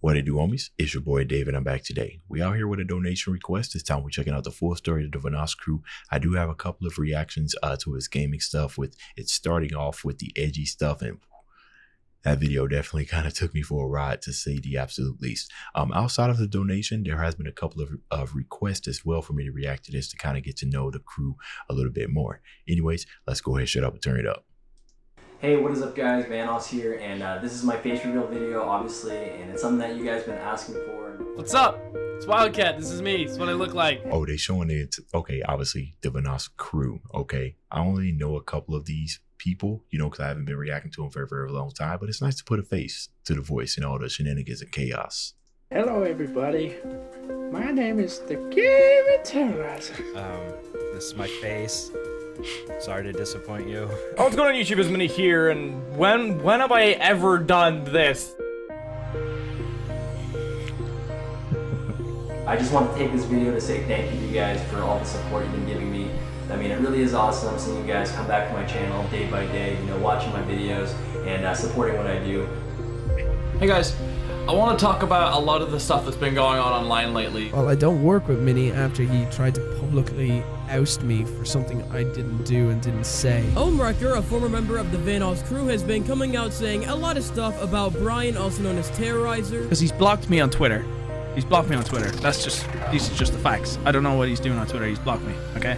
What it do, homies? It's your boy Dave, and I'm back today. We out here with a donation request. This time we're checking out the full story of the Vanoss crew. I do have a couple of reactions to his gaming stuff, with it starting off with the edgy stuff, and that video definitely kind of took me for a ride, to say the absolute least. Outside of the donation, there has been a couple of requests as well for me to react to this, to kind of get to know the crew a little bit more. Anyways, let's go ahead, shut up, and turn it up. Hey, what is up guys, Vanoss here, and this is my face reveal video, obviously, and it's something that you guys been asking for. What's up? It's Wildcat, this is me, it's what I look like. Oh, they showing it, okay, obviously, the Vanoss crew, okay. I only know a couple of these people, you know, because I haven't been reacting to them for a very long time, but it's nice to put a face to the voice and all the shenanigans and chaos. Hello everybody, my name is the Game Terrorizer. This is my face. Sorry to disappoint you. Oh, what's going on YouTube, is Mini here, and when have I ever done this? I just want to take this video to say thank you to you guys for all the support you've been giving me. I mean, it really is awesome seeing you guys come back to my channel day by day, you know, watching my videos and supporting what I do. Hey guys, I want to talk about a lot of the stuff that's been going on online lately. Well, I don't work with Mini after he tried to publicly oust me for something I didn't do and didn't say. Omrecker, a former member of the Vanoss crew, has been coming out saying a lot of stuff about Brian, also known as Terrorizer. Because he's blocked me on Twitter. He's blocked me on Twitter. These are just the facts. I don't know what he's doing on Twitter. He's blocked me, okay?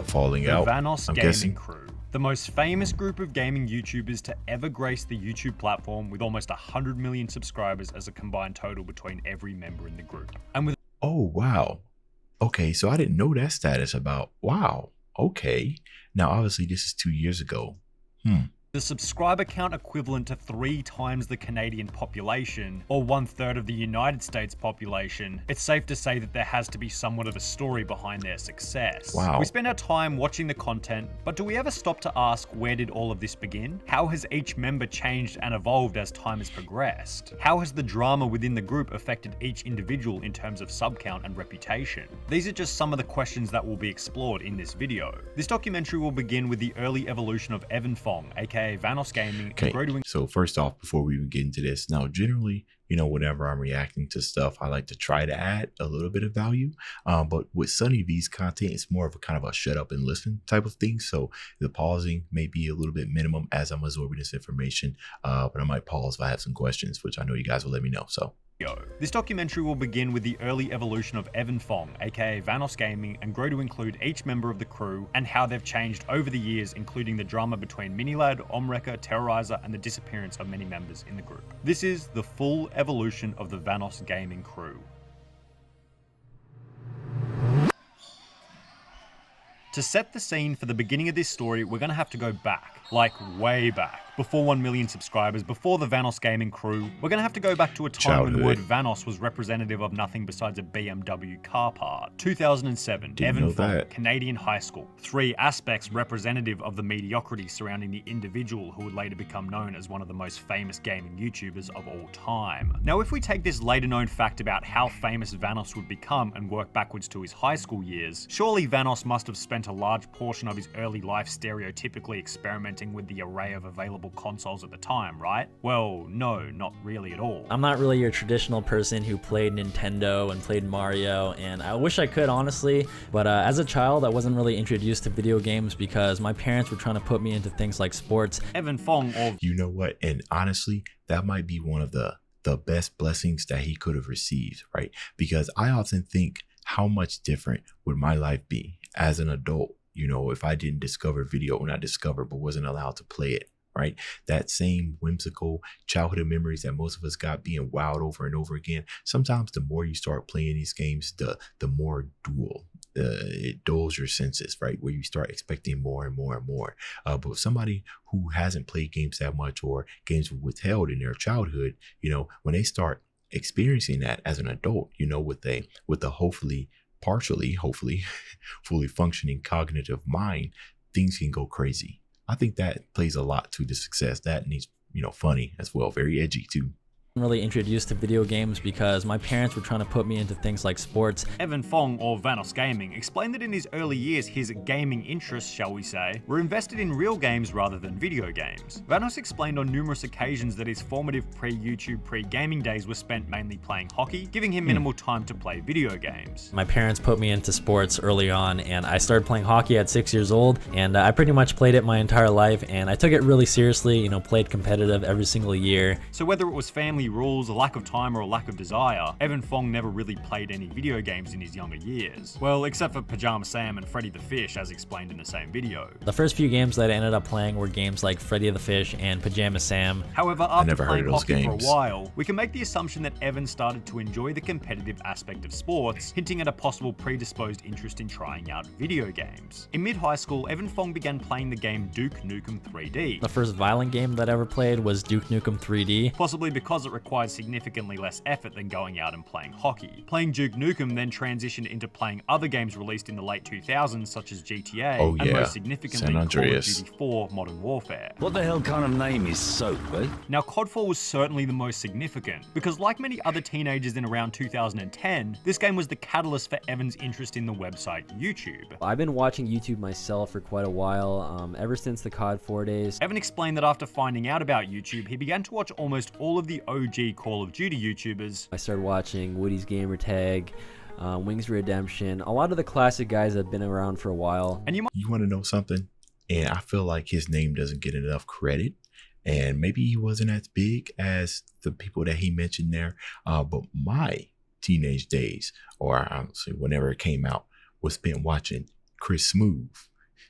Falling out. The Vanoss I'm gaming guessing. crew. The most famous group of gaming YouTubers to ever grace the YouTube platform, with almost 100 million subscribers as a combined total between every member in the group. And with Oh, wow. Okay, so I didn't know that status about, wow, okay. Now, obviously, this is 2 years ago. the subscriber count equivalent to 3 times the Canadian population, or 1/3 of the United States population, it's safe to say that there has to be somewhat of a story behind their success. Wow. We spend our time watching the content, but do we ever stop to ask, where did all of this begin? How has each member changed and evolved as time has progressed? How has the drama within the group affected each individual in terms of sub count and reputation? These are just some of the questions that will be explored in this video. This documentary will begin with the early evolution of Fong, aka Vanoss Gaming. Okay, so first off, before we even get into this, now generally, you know, whenever I'm reacting to stuff, I like to try to add a little bit of value. But with Sunny V's content, it's more of a kind of a shut up and listen type of thing. So the pausing may be a little bit minimum as I'm absorbing this information. But I might pause if I have some questions, which I know you guys will let me know. So this documentary will begin with the early evolution of Fong, aka Vanoss Gaming, and grow to include each member of the crew and how they've changed over the years, including the drama between Minilad, Omrecker, Terrorizer, and the disappearance of many members in the group. This is the full evolution of the Vanoss Gaming crew. To set the scene for the beginning of this story, we're going to have to go back, like way back, before 1 million subscribers, before the Vanoss Gaming crew. We're going to have to go back to a time when the word Vanoss was representative of nothing besides a BMW car part. 2007, Fong, Canadian high school. 3 aspects representative of the mediocrity surrounding the individual who would later become known as one of the most famous gaming YouTubers of all time. Now, if we take this later known fact about how famous Vanoss would become and work backwards to his high school years, surely Vanoss must have spent a large portion of his early life stereotypically experimenting with the array of available consoles at the time, right? Well, no, not really at all. I'm not really your traditional person who played Nintendo and played Mario, and I wish I could, honestly, but as a child I wasn't really introduced to video games because my parents were trying to put me into things like sports. Fong, or you know what, and honestly, that might be one of the best blessings that he could have received, right? Because I often think, how much different would my life be as an adult, you know, if I didn't discover video, or not discover, but wasn't allowed to play it, right? That same whimsical childhood memories that most of us got being wowed over and over again. Sometimes the more you start playing these games, the more it dulls your senses, right? Where you start expecting more and more and more. But with somebody who hasn't played games that much, or games were withheld in their childhood, you know, when they start experiencing that as an adult, you know, with the hopefully fully functioning cognitive mind, things can go crazy. I think that plays a lot to the success. That needs, you know, funny as well, very edgy too. Really introduced to video games because my parents were trying to put me into things like sports. Evan Fong, or Vanoss Gaming, explained that in his early years his gaming interests, shall we say, were invested in real games rather than video games. Vanoss explained on numerous occasions that his formative pre-YouTube, pre-gaming days were spent mainly playing hockey, giving him minimal time to play video games. My parents put me into sports early on, and I started playing hockey at 6 years old, and I pretty much played it my entire life, and I took it really seriously, you know, played competitive every single year. So whether it was family rules, a lack of time, or a lack of desire, Evan Fong never really played any video games in his younger years. Well, except for Pajama Sam and Freddy the Fish, as explained in the same video. The first few games that I ended up playing were games like Freddy the Fish and Pajama Sam. However, after playing hockey for a while, we can make the assumption that Evan started to enjoy the competitive aspect of sports, hinting at a possible predisposed interest in trying out video games. In mid-high school, Evan Fong began playing the game Duke Nukem 3D. The first violent game that I ever played was Duke Nukem 3D. Possibly because it required significantly less effort than going out and playing hockey. Playing Duke Nukem then transitioned into playing other games released in the late 2000s such as GTA, and most significantly Call of Duty 4 Modern Warfare. What the hell kind of name is Soap, eh? Now COD 4 was certainly the most significant, because like many other teenagers in around 2010, this game was the catalyst for Evan's interest in the website YouTube. I've been watching YouTube myself for quite a while, ever since the COD 4 days. Evan explained that after finding out about YouTube, he began to watch almost all of the OG Call of Duty YouTubers. I started watching Woody's Gamertag, Wings Redemption, a lot of the classic guys that have been around for a while. And you want to know something? And I feel like his name doesn't get enough credit. And maybe he wasn't as big as the people that he mentioned there. But my teenage days, or honestly, whenever it came out, was spent watching Chris Smooth.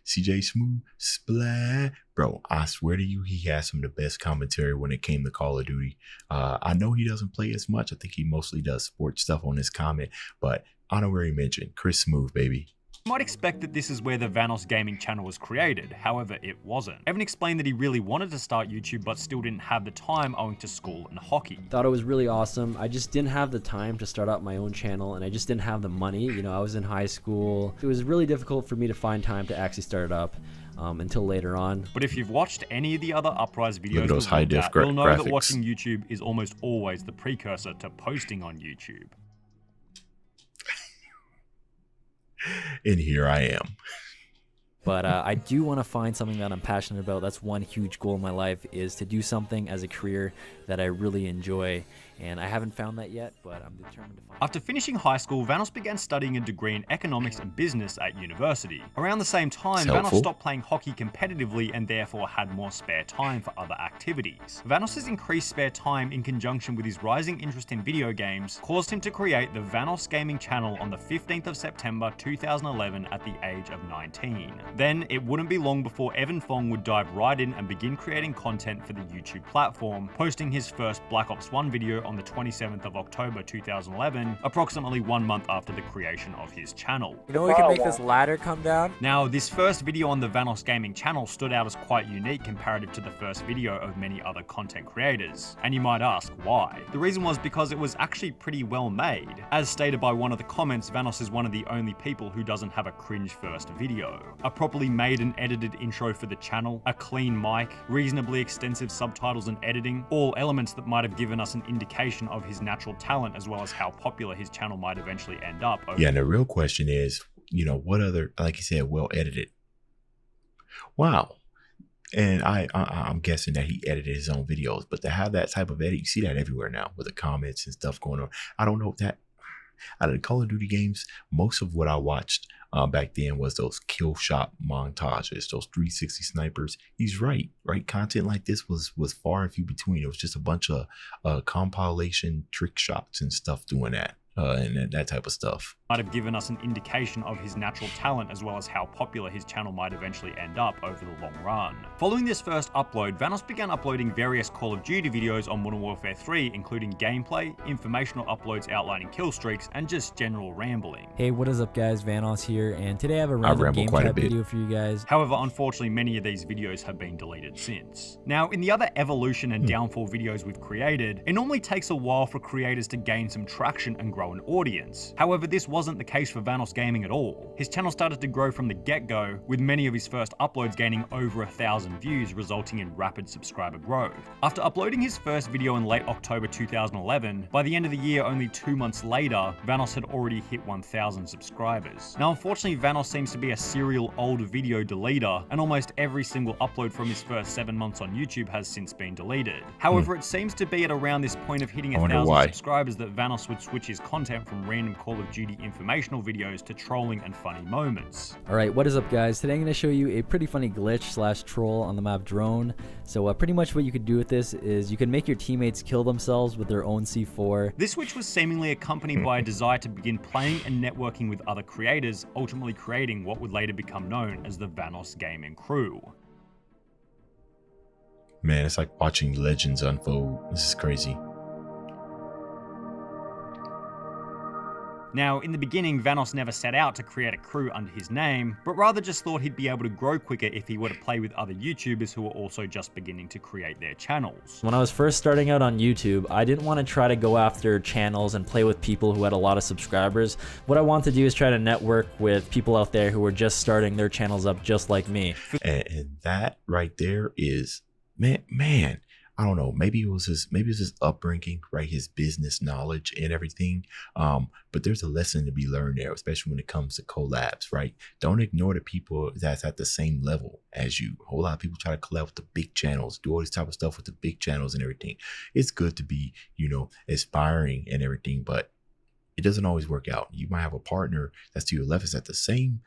CJ Smooth, Splat. Bro, I swear to you, he has some of the best commentary when it came to Call of Duty. I know he doesn't play as much. I think he mostly does sports stuff on his comment. But honorary mention, Chris Smooth, baby. You might expect that this is where the Vanoss Gaming channel was created, however it wasn't. Evan explained that he really wanted to start YouTube but still didn't have the time owing to school and hockey. Thought it was really awesome. I just didn't have the time to start up my own channel, and I just didn't have the money. You know, I was in high school. It was really difficult for me to find time to actually start it up until later on. But if you've watched any of the other Uprise videos, look at those high def you'll know graphics. that watching YouTube is almost always the precursor to posting on YouTube. And here I am. But I do want to find something that I'm passionate about. That's one huge goal in my life, is to do something as a career that I really enjoy. And I haven't found that yet, but I'm determined to find it. After finishing high school, Vanoss began studying a degree in economics and business at university. Around the same time, Vanoss stopped playing hockey competitively and therefore had more spare time for other activities. Vanoss's increased spare time in conjunction with his rising interest in video games caused him to create the Vanoss Gaming channel on the 15th of September 2011 at the age of 19. Then, it wouldn't be long before Evan Fong would dive right in and begin creating content for the YouTube platform, posting his first Black Ops 1 video on the 27th of October 2011, approximately 1 month after the creation of his channel. You know we can make this ladder come down? Now, this first video on the Vanoss Gaming channel stood out as quite unique comparative to the first video of many other content creators. And you might ask, why? The reason was because it was actually pretty well made. As stated by one of the comments, Vanoss is one of the only people who doesn't have a cringe first video. A properly made and edited intro for the channel, a clean mic, reasonably extensive subtitles and editing, all elements that might have given us an indication of his natural talent as well as how popular his channel might eventually end up. Yeah, and the real question is, you know, what other, like you said, well edited. Wow. And I'm guessing that he edited his own videos, but to have that type of edit, you see that everywhere now with the comments and stuff going on. I don't know if that, out of the Call of Duty games, most of what I watched back then was those kill shot montages, those 360 snipers. He's right? Content like this was far and few between. It was just a bunch of compilation trick shots and stuff doing that. And that type of stuff. Might have given us an indication of his natural talent as well as how popular his channel might eventually end up over the long run. Following this first upload, Vanoss began uploading various Call of Duty videos on Modern Warfare 3, including gameplay, informational uploads outlining kill streaks, and just general rambling. Hey, what is up guys, Vanoss here, and today I have a random gameplay video for you guys. However, unfortunately, many of these videos have been deleted since. Now, in the other evolution and downfall videos we've created, it normally takes a while for creators to gain some traction and grow an audience. However, this wasn't wasn't the case for Vanoss Gaming at all. His channel started to grow from the get-go, with many of his first uploads gaining over 1,000 views, resulting in rapid subscriber growth. After uploading his first video in late October 2011, by the end of the year, only 2 months later, Vanoss had already hit 1,000 subscribers. Now, unfortunately, Vanoss seems to be a serial old video deleter, and almost every single upload from his first 7 months on YouTube has since been deleted. However, it seems to be at around this point of hitting 1,000 subscribers that Vanoss would switch his content from random Call of Duty informational videos to trolling and funny moments. Alright, what is up guys? Today I'm going to show you a pretty funny glitch / troll on the map Drone. So pretty much what you could do with this is you can make your teammates kill themselves with their own C4. This switch was seemingly accompanied by a desire to begin playing and networking with other creators, ultimately creating what would later become known as the Vanoss Gaming Crew. Man, it's like watching legends unfold. This is crazy. Now, in the beginning, Vanoss never set out to create a crew under his name, but rather just thought he'd be able to grow quicker if he were to play with other YouTubers who were also just beginning to create their channels. When I was first starting out on YouTube, I didn't want to try to go after channels and play with people who had a lot of subscribers. What I wanted to do is try to network with people out there who were just starting their channels up just like me. And that right there is, man, I don't know, maybe it was his upbringing, right? His business knowledge and everything. But there's a lesson to be learned there, especially when it comes to collabs, right? Don't ignore the people that's at the same level as you. A whole lot of people try to collab with the big channels, do all this type of stuff with the big channels and everything. It's good to be, aspiring and everything, but it doesn't always work out. You might have a partner that's to your left is at the same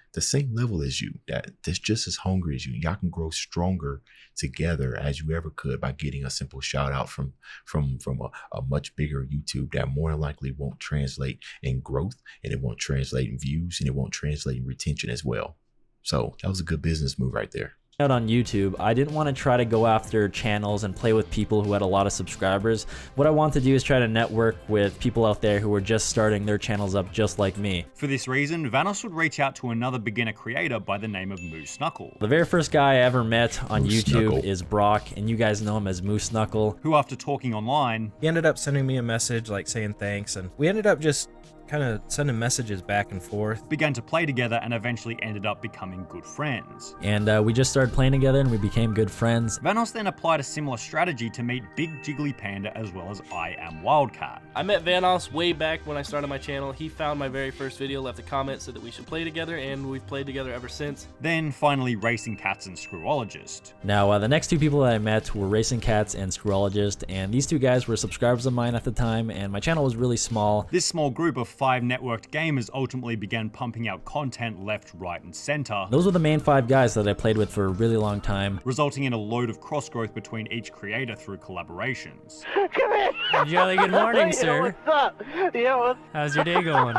level as you, that's just as hungry as you. Y'all can grow stronger together as you ever could by getting a simple shout out from a much bigger YouTube that more than likely won't translate in growth, and it won't translate in views, and it won't translate in retention as well. So that was a good business move right there. Out on YouTube, I didn't want to try to go after channels and play with people who had a lot of subscribers. What I wanted to do is try to network with people out there who were just starting their channels up just like me. For this reason, Vanoss would reach out to another beginner creator by the name of Moose Knuckle. The very first guy I ever met on YouTube is Brock, and you guys know him as Moose Knuckle. Who, after talking online, he ended up sending me a message like saying thanks, and we ended up just kind of sending messages back and forth. Began to play together and eventually ended up becoming good friends. And we just started playing together and we became good friends. Vanoss then applied a similar strategy to meet Big Jiggly Panda as well as I Am Wildcat. I met Vanoss way back when I started my channel. He found my very first video, left a comment, said that we should play together, and we've played together ever since. Then finally Racing Cats and Screwologist. Now the next two people that I met were Racing Cats and Screwologist, and these two guys were subscribers of mine at the time, and my channel was really small. This small group of 5 networked gamers ultimately began pumping out content left, right, and center. Those were the main 5 guys that I played with for a really long time, resulting in a load of cross growth between each creator through collaborations. Come here! Jolly good morning, sir. What's up? Yeah, how's your day going?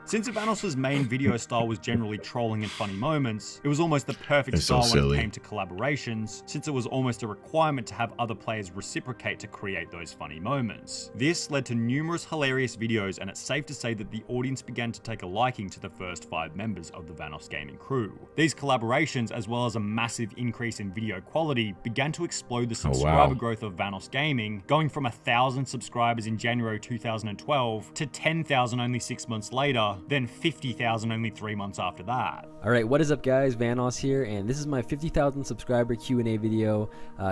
Since Vanoss's main video style was generally trolling and funny moments, it was almost the perfect style when it came to collaborations, since it was almost a requirement to have other players reciprocate to create those funny moments. This led to numerous hilarious videos, and it's safe to say that the audience began to take a liking to the first 5 members of the Vanoss Gaming Crew. These collaborations, as well as a massive increase in video quality, began to explode the subscriber growth of Vanoss Gaming, going from 1,000 subscribers in January 2012 to 10,000 only 6 months later, then 50,000 only 3 months after that. Alright, what is up guys, Vanoss here, and this is my 50,000 subscriber Q&A video,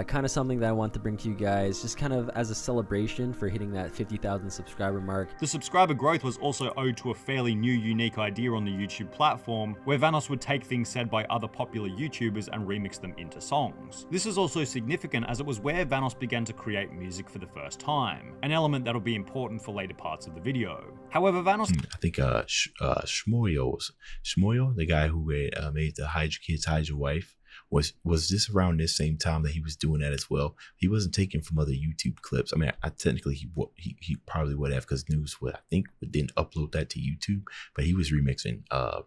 kind of something that I want to bring to you guys, just kind of as a celebration for hitting that 50,000 subscriber mark. The subscriber growth was also owed to a fairly new, unique idea on the YouTube platform, where Vanoss would take things said by other popular YouTubers and remix them into songs. This is also significant as it was where Vanoss began to create music for the first time, an element that'll be important for later parts of the video. However, Vanoss... I think Shmoyo, the guy who made the Hide Your Kids, Hide Your Wife, was this around this same time that he was doing that as well? He wasn't taken from other YouTube clips. I mean, technically he probably would have, because News would, I think, didn't upload that to YouTube, but he was remixing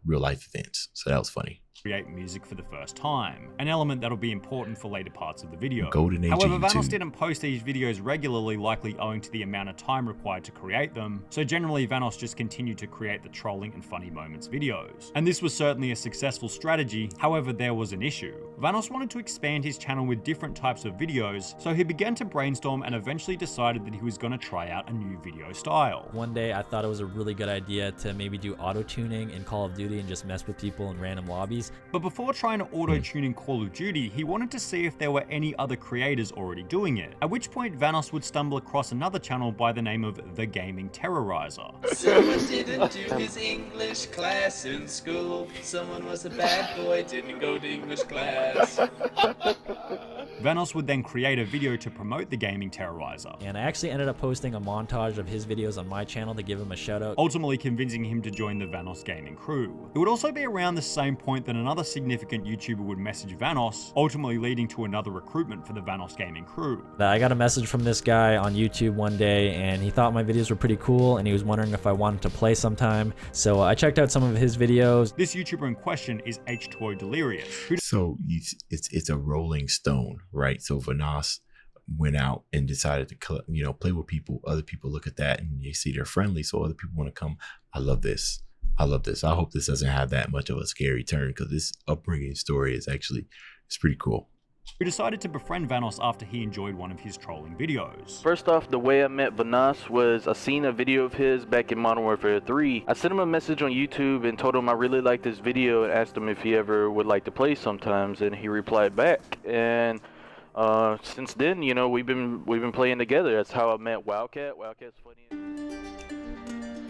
real life events, so that was funny. create music for the first time, an element that'll be important for later parts of the video. Golden age However, of Vanoss YouTube. didn't post these videos regularly, likely owing to the amount of time required to create them, so generally Vanoss just continued to create the trolling and funny moments videos. And this was certainly a successful strategy, however there was an issue. Vanoss wanted to expand his channel with different types of videos, so he began to brainstorm and eventually decided that he was going to try out a new video style. One day I thought it was a really good idea to maybe do auto-tuning in Call of Duty and just mess with people in random lobbies. But before trying to auto-tune in Call of Duty, he wanted to see if there were any other creators already doing it, at which point Vanoss would stumble across another channel by the name of The Gaming Terrorizer. Someone didn't do his English class in school. Someone was a bad boy, didn't go to English class. Vanoss would then create a video to promote The Gaming Terrorizer, And I actually ended up posting a montage of his videos on my channel to give him a shout out. ultimately convincing him to join the Vanoss gaming crew. It would also be around the same point that another significant YouTuber would message Vanoss, ultimately leading to another recruitment for the Vanoss gaming crew. I got a message from this guy on YouTube one day and he thought my videos were pretty cool and he was wondering if I wanted to play sometime. So I checked out some of his videos. This YouTuber in question is H2O Delirious. So it's a rolling stone, right? So Vanoss went out and decided to play with people. Other people look at that and you see they're friendly, so other people want to come. I love this. I hope this doesn't have that much of a scary turn, because this upbringing story is it's pretty cool. Who decided to befriend Vanoss after he enjoyed one of his trolling videos. First off, the way I met Vanoss was I seen a video of his back in Modern Warfare 3. I sent him a message on YouTube and told him I really liked this video and asked him if he ever would like to play sometimes, and he replied back. And since then, you know, we've been playing together. That's how I met Wildcat. Wildcat's funny.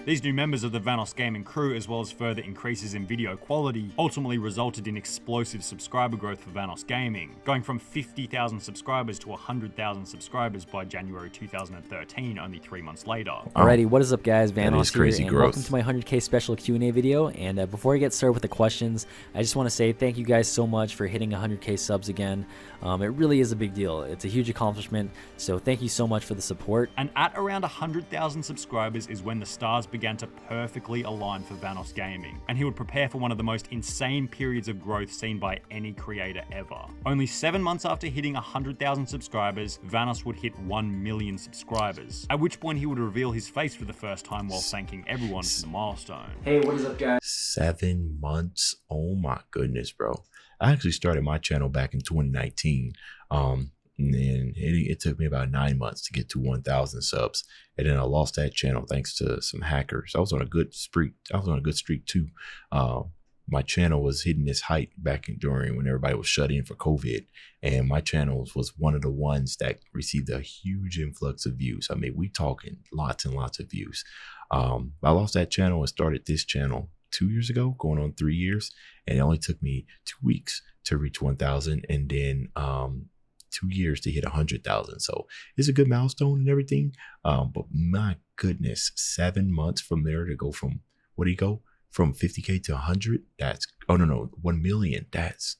These new members of the Vanoss gaming crew, as well as further increases in video quality, ultimately resulted in explosive subscriber growth for Vanoss Gaming, going from 50,000 subscribers to 100,000 subscribers by January 2013, only 3 months later. Alrighty, what is up guys, Vanoss here, crazy and growth. welcome to my 100k special Q&A video. And before I get started with the questions, I just want to say thank you guys so much for hitting 100k subs again. It really is a big deal. It's a huge accomplishment, so thank you so much for the support. And at around 100,000 subscribers is when the stars began to perfectly align for Vanoss Gaming, and he would prepare for one of the most insane periods of growth seen by any creator ever. Only 7 months after hitting 100,000 subscribers, Vanoss would hit 1 million subscribers, at which point he would reveal his face for the first time while thanking everyone for the milestone. Hey, what is up guys? 7 months. Oh my goodness, bro. I actually started my channel back in 2019. And then it took me about 9 months to get to 1,000 subs. And then I lost that channel thanks to some hackers. I was on a good streak. Too. My channel was hitting its height back during when everybody was shut in for COVID. And my channel was one of the ones that received a huge influx of views. I mean, we talking lots and lots of views. I lost that channel and started this channel 2 years ago, going on 3 years. And it only took me 2 weeks to reach 1,000. And then 2 years to hit 100,000. So it's a good milestone and everything. But my goodness, 7 months from there to go from, what do you go? From 50K to 100? That's, oh no, 1 million. That's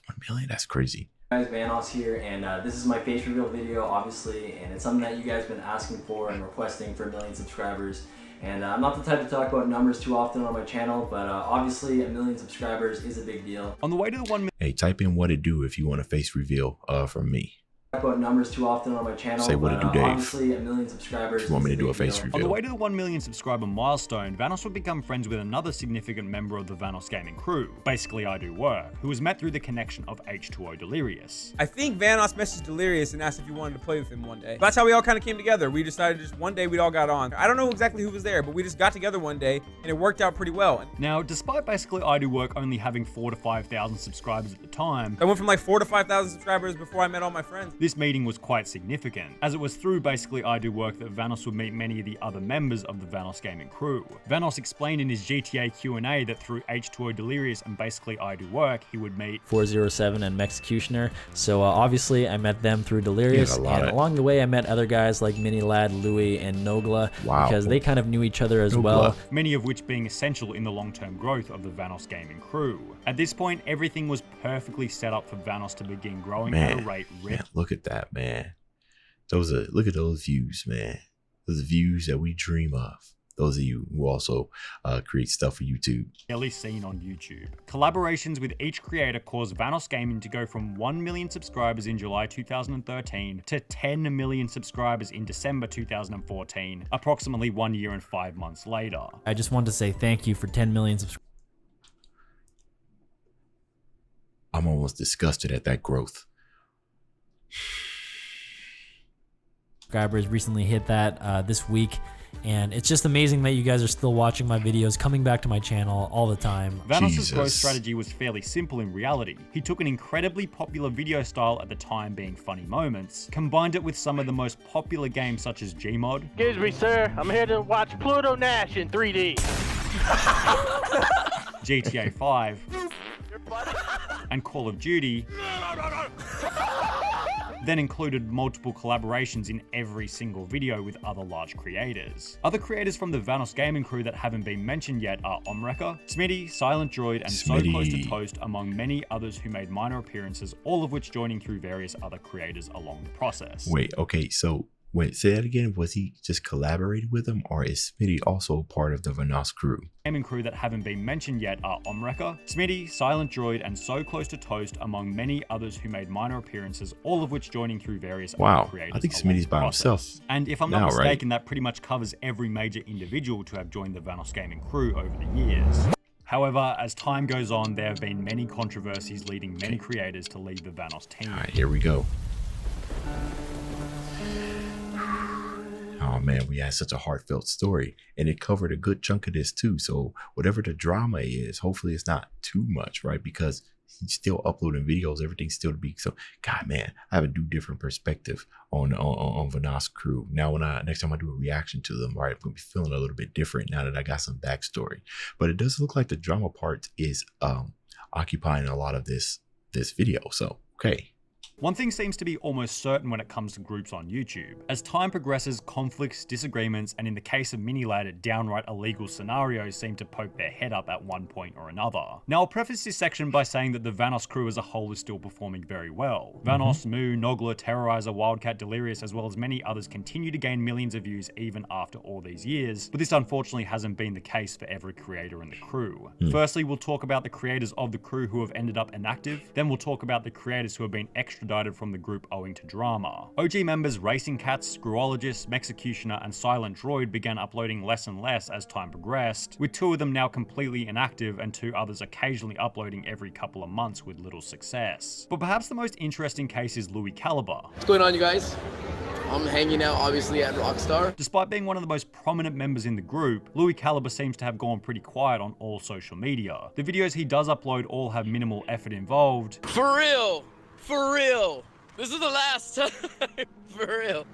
1 million. That's crazy. Guys, Vanoss here, and this is my face reveal video, obviously, and it's something that you guys have been asking for and requesting for 1 million subscribers. And I'm not the type to talk about numbers too often on my channel, but obviously 1 million subscribers is a big deal. On the way to the 1 million. Hey, type in what it do if you want a face reveal from me. Talk about numbers too often on my channel. Say what it do, Dave. Obviously 1 million subscribers. If you want me to do a face deal. reveal. On the way to the 1 million subscriber milestone, Vanoss would become friends with another significant member of the Vanoss gaming crew, basically I Do Work, who was met through the connection of H2O Delirious. I think Vanoss messaged Delirious and asked if he wanted to play with him one day. That's how we all kind of came together. We decided just one day we'd all got on. I don't know exactly who was there, but we just got together one day and it worked out pretty well. Now, despite basically I Do Work only having 4,000 to 5,000 subscribers at the time, I went from like 4,000 to 5,000 subscribers before I met all my friends. This meeting was quite significant, as it was through basically I Do Work that Vanoss would meet many of the other members of the Vanoss gaming crew. Vanoss explained in his GTA Q&A that through H2O Delirious and basically I Do Work, he would meet 407 and Executioner. So obviously I met them through Delirious, and along the way I met other guys like Mini Lad, Louie, and Nogla, because they kind of knew each other as well. Many of which being essential in the long-term growth of the Vanoss gaming crew. At this point, everything was perfectly set up for Vanoss to begin growing at a rate. Man, look at that, man. Look at those views, man. Those views that we dream of. those of you who also create stuff for YouTube. Barely seen on YouTube. Collaborations with each creator caused Vanoss Gaming to go from 1 million subscribers in July 2013 to 10 million subscribers in December 2014, approximately 1 year and 5 months later. I just want to say thank you for 10 million subscribers. I'm almost disgusted at that growth. Subscribers recently hit that this week, and it's just amazing that you guys are still watching my videos, coming back to my channel all the time. Vanoss's growth strategy was fairly simple in reality. He took an incredibly popular video style at the time being funny moments, combined it with some of the most popular games such as Gmod. Excuse me, sir. I'm here to watch Pluto Nash in 3D. GTA 5, and Call of Duty, then included multiple collaborations in every single video with other large creators. Other creators from the Vanoss gaming crew that haven't been mentioned yet are Omreka, Smitty, Silent Droid, and So Close to Toast, among many others who made minor appearances, all of which joining through various other creators along the process. Wait, okay, so wait, say that again. Was he just collaborating with him, or is Smitty also part of the Vanoss crew? Gaming crew that haven't been mentioned yet are Omreka, Smitty, Silent Droid, and So Close to Toast, among many others who made minor appearances, all of which joining through various other creators. I think Smitty's by himself. And if I'm not mistaken, that pretty much covers every major individual to have joined the Vanoss gaming crew over the years. However, as time goes on, there have been many controversies leading many creators to leave the Vanoss team. All right, here we go. Oh man, we had such a heartfelt story, and it covered a good chunk of this too. So whatever the drama is, hopefully it's not too much, right? Because he's still uploading videos, everything's still to be. So God, man, I have a different perspective on Vanoss crew. Now, when next time I do a reaction to them, right, I'm gonna be feeling a little bit different now that I got some backstory. But it does look like the drama part is occupying a lot of this video. So okay. One thing seems to be almost certain when it comes to groups on YouTube. As time progresses, conflicts, disagreements, and in the case of Minilad, downright illegal scenarios seem to poke their head up at one point or another. Now, I'll preface this section by saying that the Vanoss crew as a whole is still performing very well. Vanoss, Moo, Nogla, Terrorizer, Wildcat, Delirious, as well as many others continue to gain millions of views even after all these years, but this unfortunately hasn't been the case for every creator in the crew. Firstly, we'll talk about the creators of the crew who have ended up inactive, then we'll talk about the creators who have been extradited from the group owing to drama. OG members Racing Cats, Screwologist, Mexecutioner, and Silent Droid began uploading less and less as time progressed, with 2 of them now completely inactive and 2 others occasionally uploading every couple of months with little success. But perhaps the most interesting case is Louis Caliber. What's going on, you guys? I'm hanging out obviously at Rockstar. Despite being one of the most prominent members in the group, Louis Caliber seems to have gone pretty quiet on all social media. The videos he does upload all have minimal effort involved. For real! For real! This is the last time! For real!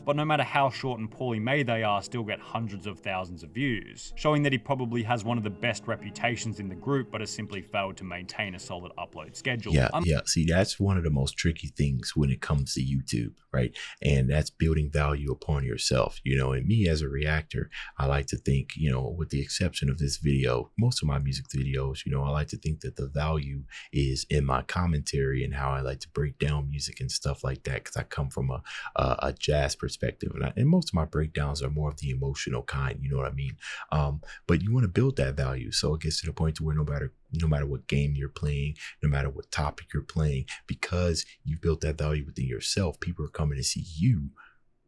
But no matter how short and poorly made they are, still get hundreds of thousands of views, showing that he probably has one of the best reputations in the group, but has simply failed to maintain a solid upload schedule. Yeah, see, that's one of the most tricky things when it comes to YouTube, right? And that's building value upon yourself, you know. And me as a reactor, I like to think, you know, with the exception of this video, most of my music videos, you know, I like to think that the value is in my commentary and how I like to break down music and stuff like that, because I come from a jazz perspective, and most of my breakdowns are more of the emotional kind, you know what I mean? But you want to build that value, so it gets to the point to where no matter what game you're playing, no matter what topic you're playing, because you've built that value within yourself, people are coming to see you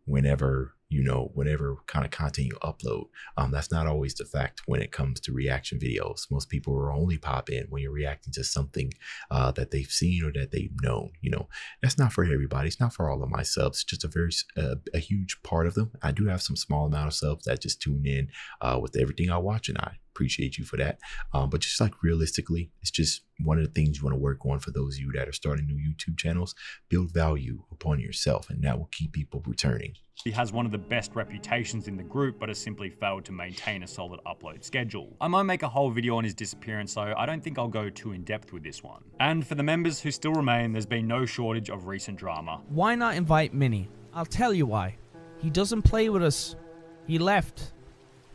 whenever, you know, whatever kind of content you upload. That's not always the fact when it comes to reaction videos. Most people will only pop in when you're reacting to something that they've seen or that they've known. You know, that's not for everybody. It's not for all of my subs. It's just a huge part of them. I do have some small amount of subs that just tune in with everything I watch, and I appreciate you for that. But just like realistically, it's just one of the things you want to work on for those of you that are starting new YouTube channels. Build value upon yourself, and that will keep people returning. He has one of the best reputations in the group, but has simply failed to maintain a solid upload schedule. I might make a whole video on his disappearance, so I don't think I'll go too in depth with this one. And for the members who still remain, there's been no shortage of recent drama. Why not invite Mini? I'll tell you why. He doesn't play with us. He left.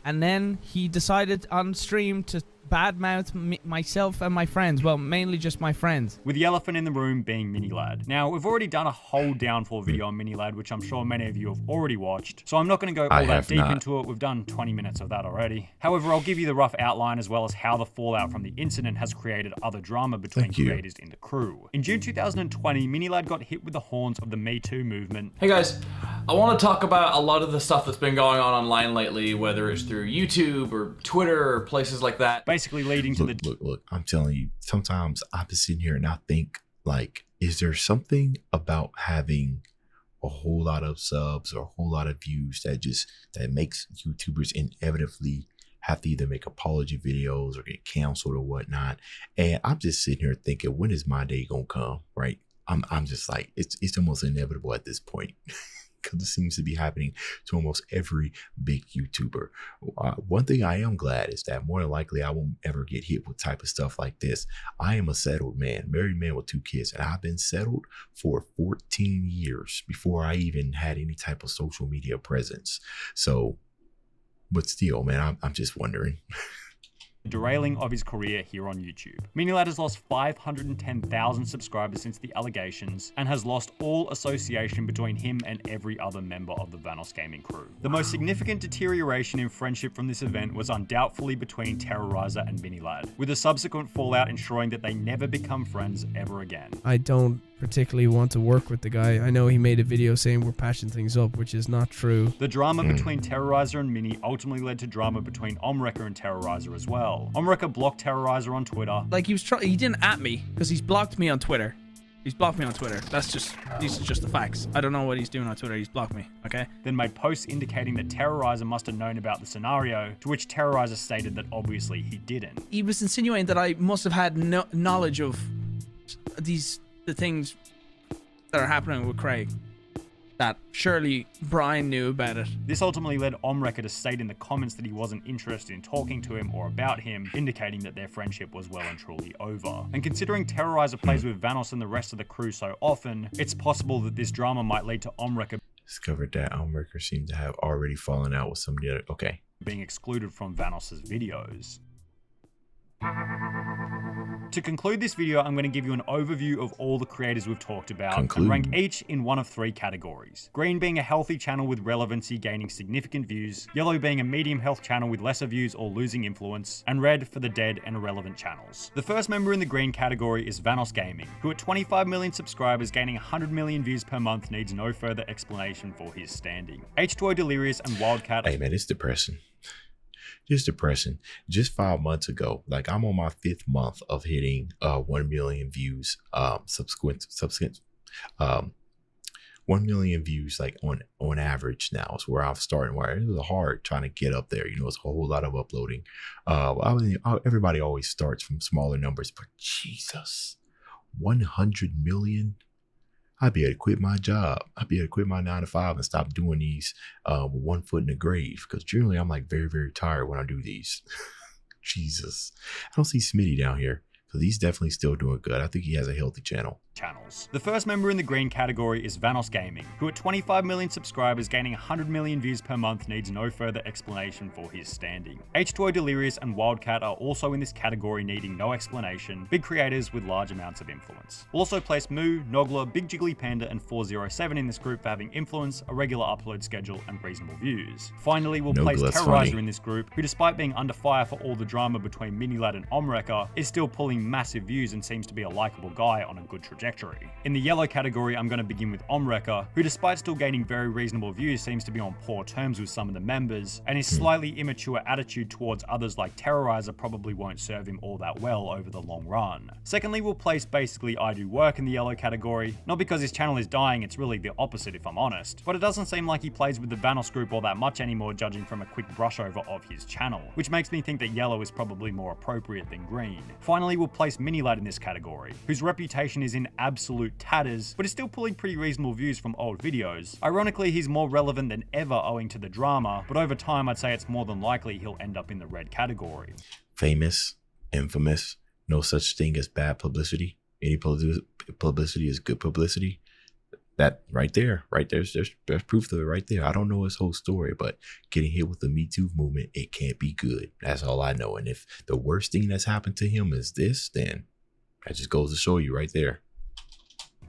And then he decided on stream to badmouth myself and my friends. Well, mainly just my friends. With the elephant in the room being Minilad. Now, we've already done a whole downfall video on Minilad, which I'm sure many of you have already watched, so I'm not going to go all that deep into it. We've done 20 minutes of that already. However, I'll give you the rough outline as well as how the fallout from the incident has created other drama between creators in the crew. In June 2020, Minilad got hit with the horns of the Me Too movement. Hey guys, I want to talk about a lot of the stuff that's been going on online lately, whether it's through YouTube or Twitter or places like that. Basically leading to Look, I'm telling you, sometimes I'm just sitting here and I think, like, is there something about having a whole lot of subs or a whole lot of views that makes YouTubers inevitably have to either make apology videos or get canceled or whatnot? And I'm just sitting here thinking, when is my day gonna come, right? I'm just like, it's almost inevitable at this point. Because it seems to be happening to almost every big YouTuber. One thing I am glad is that more than likely I won't ever get hit with type of stuff like this. I am a settled man, married man with 2 kids, and I've been settled for 14 years before I even had any type of social media presence. So, but still, man, I'm just wondering. Derailing of his career here on YouTube. Minilad has lost 510,000 subscribers since the allegations and has lost all association between him and every other member of the Vanoss gaming crew. The most significant deterioration in friendship from this event was undoubtedly between Terrorizer and Minilad, with the subsequent fallout ensuring that they never become friends ever again. I don't particularly want to work with the guy. I know he made a video saying we're patching things up, which is not true. The drama between Terrorizer and Mini ultimately led to drama between Omreka and Terrorizer as well. Omreka blocked Terrorizer on Twitter. Like he didn't at me because he's blocked me on Twitter. He's blocked me on Twitter. These are just the facts. I don't know what he's doing on Twitter. He's blocked me, okay? Then made posts indicating that Terrorizer must have known about the scenario, to which Terrorizer stated that obviously he didn't. He was insinuating that I must have had no knowledge of the things that are happening with Craig. That surely Brian knew about it. This ultimately led Omreka to state in the comments that he wasn't interested in talking to him or about him, indicating that their friendship was well and truly over. And considering Terrorizer plays with Vanoss and the rest of the crew so often, it's possible that this drama might lead to Omreka discovered that Omreka seemed to have already fallen out with somebody else. Okay. Being excluded from Vanoss's videos. To conclude this video, I'm going to give you an overview of all the creators we've talked about and rank each in one of 3 categories. Green being a healthy channel with relevancy gaining significant views, yellow being a medium health channel with lesser views or losing influence, and red for the dead and irrelevant channels. The first member in the green category is Vanoss Gaming, who at 25 million subscribers gaining 100 million views per month needs no further explanation for his standing. H2O Delirious and Wildcat. Hey man, it's depressing. Just depressing. Just 5 months ago, like I'm on my 5th month of hitting 1 million views, subsequent 1 million views, like on average now is where I'm starting. Where it was hard trying to get up there. You know, it's a whole lot of uploading. I mean, everybody always starts from smaller numbers, but Jesus, 100 million. I'd be able to quit my job. I'd be able to quit my 9 to 5 and stop doing these with 1 foot in the grave. Because generally I'm like very, very tired when I do these. Jesus. I don't see Smitty down here. because he's definitely still doing good. I think he has a healthy channel. The first member in the green category is Vanoss Gaming, who at 25 million subscribers gaining 100 million views per month needs no further explanation for his standing. H2O Delirious and Wildcat are also in this category needing no explanation, big creators with large amounts of influence. We'll also place Moo, Nogla, Big Jiggly Panda and 407 in this group for having influence, a regular upload schedule and reasonable views. Finally, we'll place Terrorizer in this group, who despite being under fire for all the drama between Minilad and Omreka, is still pulling massive views and seems to be a likable guy on a good trajectory. In the yellow category, I'm going to begin with Omreka, who despite still gaining very reasonable views seems to be on poor terms with some of the members, and his slightly immature attitude towards others like Terrorizer probably won't serve him all that well over the long run. Secondly, we'll place basically I Do Work in the yellow category, not because his channel is dying, it's really the opposite if I'm honest, but it doesn't seem like he plays with the Vanoss group all that much anymore judging from a quick brush over of his channel, which makes me think that yellow is probably more appropriate than green. Finally, we'll place Minilad in this category, whose reputation is in absolute tatters, but is still pulling pretty reasonable views from old videos. Ironically, he's more relevant than ever owing to the drama, but over time I'd say it's more than likely he'll end up in the red category. Famous, infamous, no such thing as bad publicity. Any publicity is good publicity. That right there, there's proof of it right there. I don't know his whole story, but getting hit with the Me Too movement, it can't be good. That's all I know. And if the worst thing that's happened to him is this, then that just goes to show you right there.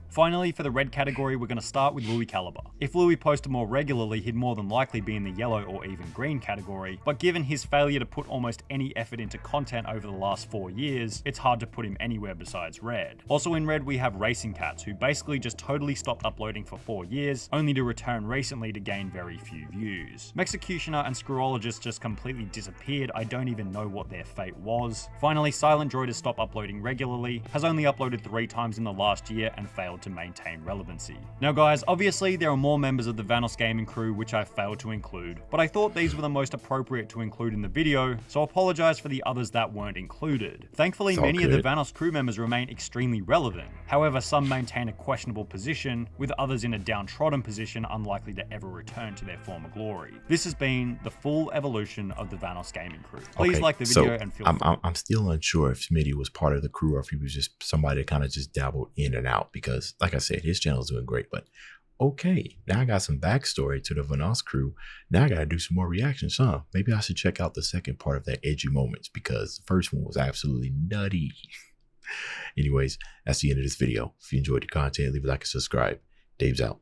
Finally, for the red category, we're going to start with Louis Caliber. If Louis posted more regularly, he'd more than likely be in the yellow or even green category, but given his failure to put almost any effort into content over the last 4 years, it's hard to put him anywhere besides red. Also in red, we have Racing Cats, who basically just totally stopped uploading for 4 years, only to return recently to gain very few views. Mexecutioner and Screwologist just completely disappeared. I don't even know what their fate was. Finally, Silent Droid has stopped uploading regularly, has only uploaded 3 times in the last year, and failed to maintain relevancy. Now guys, obviously there are more members of the Vanoss gaming crew which I failed to include, but I thought these were the most appropriate to include in the video, so I apologize for the others that weren't included. Thankfully, many of the Vanoss crew members remain extremely relevant. However, some maintain a questionable position, with others in a downtrodden position unlikely to ever return to their former glory. This has been the full evolution of the Vanoss gaming crew. Please like the video and feel free. I'm still unsure if Smitty was part of the crew or if he was just somebody that kind of just dabbled in and out, because like I said, his channel is doing great. But okay, now I got some backstory to the Vanoss crew. Now I gotta do some more reactions, huh? Maybe I should check out the second part of that edgy moments, because the first one was absolutely nutty. Anyways, that's the end of this video. If you enjoyed the content, leave a like and subscribe. Dave's out.